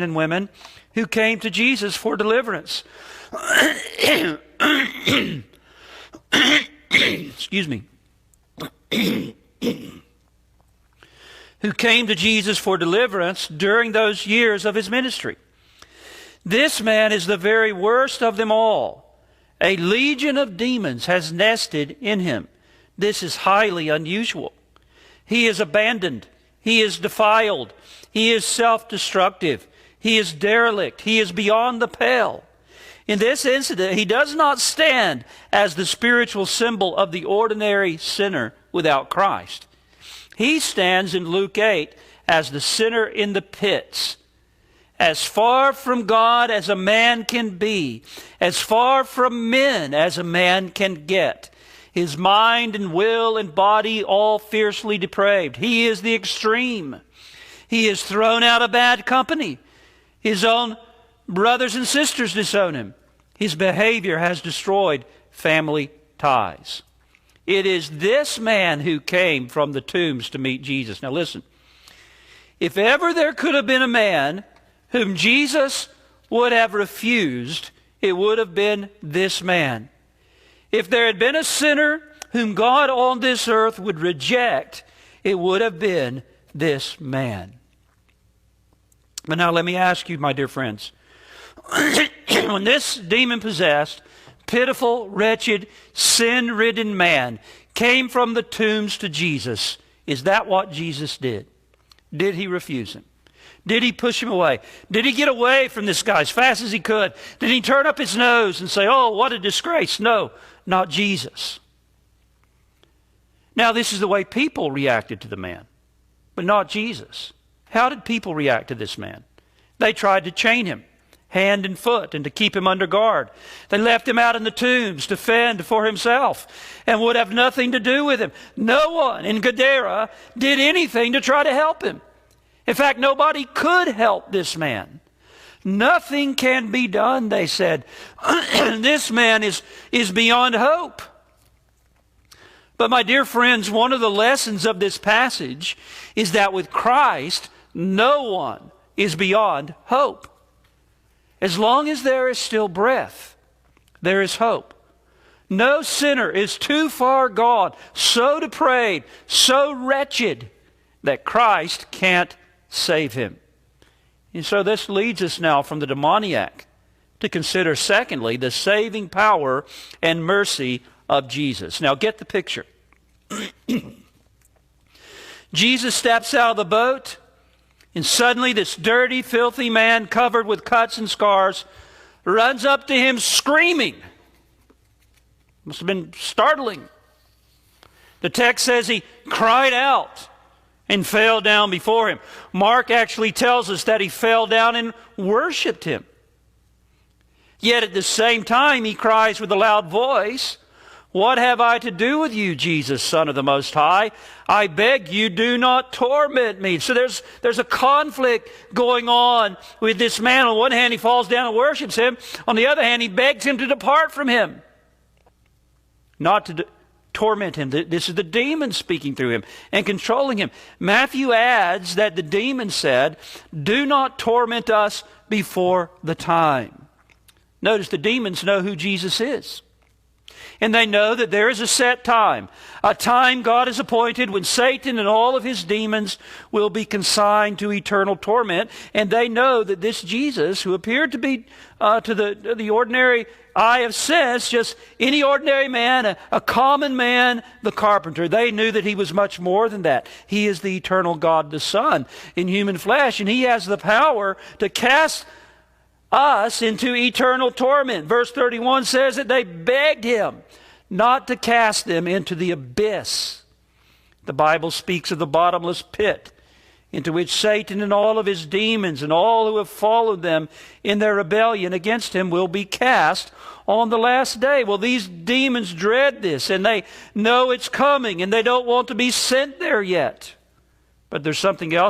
and women who came to Jesus for deliverance. Excuse me. Who came to Jesus for deliverance during those years of his ministry. This man is the very worst of them all. A legion of demons has nested in him. This is highly unusual. He is abandoned. He is defiled. He is self-destructive. He is derelict. He is beyond the pale. In this incident, he does not stand as the spiritual symbol of the ordinary sinner without Christ. He stands in Luke 8 as the sinner in the pits, as far from God as a man can be, as far from men as a man can get. His mind and will and body all fiercely depraved. He is the extreme. He is thrown out of bad company. His own brothers and sisters disown him. His behavior has destroyed family ties. It is this man who came from the tombs to meet Jesus. Now listen, if ever there could have been a man whom Jesus would have refused, it would have been this man. If there had been a sinner whom God on this earth would reject, it would have been this man. But now let me ask you, my dear friends, when this demon-possessed, pitiful, wretched, sin-ridden man came from the tombs to Jesus, is that what Jesus did? Did he refuse him? Did he push him away? Did he get away from this guy as fast as he could? Did he turn up his nose and say, "Oh, what a disgrace"? No, not Jesus. Now, this is the way people reacted to the man, but not Jesus. How did people react to this man? They tried to chain him, hand and foot, and to keep him under guard. They left him out in the tombs to fend for himself and would have nothing to do with him. No one in Gadara did anything to try to help him. In fact, nobody could help this man. Nothing can be done, they said. This man is beyond hope. But my dear friends, one of the lessons of this passage is that with Christ, no one is beyond hope. As long as there is still breath, there is hope. No sinner is too far gone, so depraved, so wretched, that Christ can't save him. And so this leads us now from the demoniac to consider, secondly, the saving power and mercy of Jesus. Now get the picture. Jesus steps out of the boat, and suddenly this dirty, filthy man covered with cuts and scars runs up to him screaming. Must have been startling. The text says he cried out and fell down before him. Mark actually tells us that he fell down and worshiped him. Yet at the same time he cries with a loud voice, "What have I to do with you, Jesus, Son of the Most High? I beg you, do not torment me." So there's a conflict going on with this man. On one hand, he falls down and worships him. On the other hand, he begs him to depart from him, not to torment him. This is the demon speaking through him and controlling him. Matthew adds that the demon said, "Do not torment us before the time." Notice the demons know who Jesus is. And they know that there is a set time, a time God has appointed when Satan and all of his demons will be consigned to eternal torment. And they know that this Jesus, who appeared to be to the ordinary eye of sense, just any ordinary man, a common man, the carpenter, they knew that he was much more than that. He is the eternal God, the Son, in human flesh, and he has the power to cast us into eternal torment. Verse 31 says that they begged him not to cast them into the abyss. The Bible speaks of the bottomless pit into which Satan and all of his demons and all who have followed them in their rebellion against him will be cast on the last day. Well, these demons dread this, and they know it's coming, and they don't want to be sent there yet. But there's something else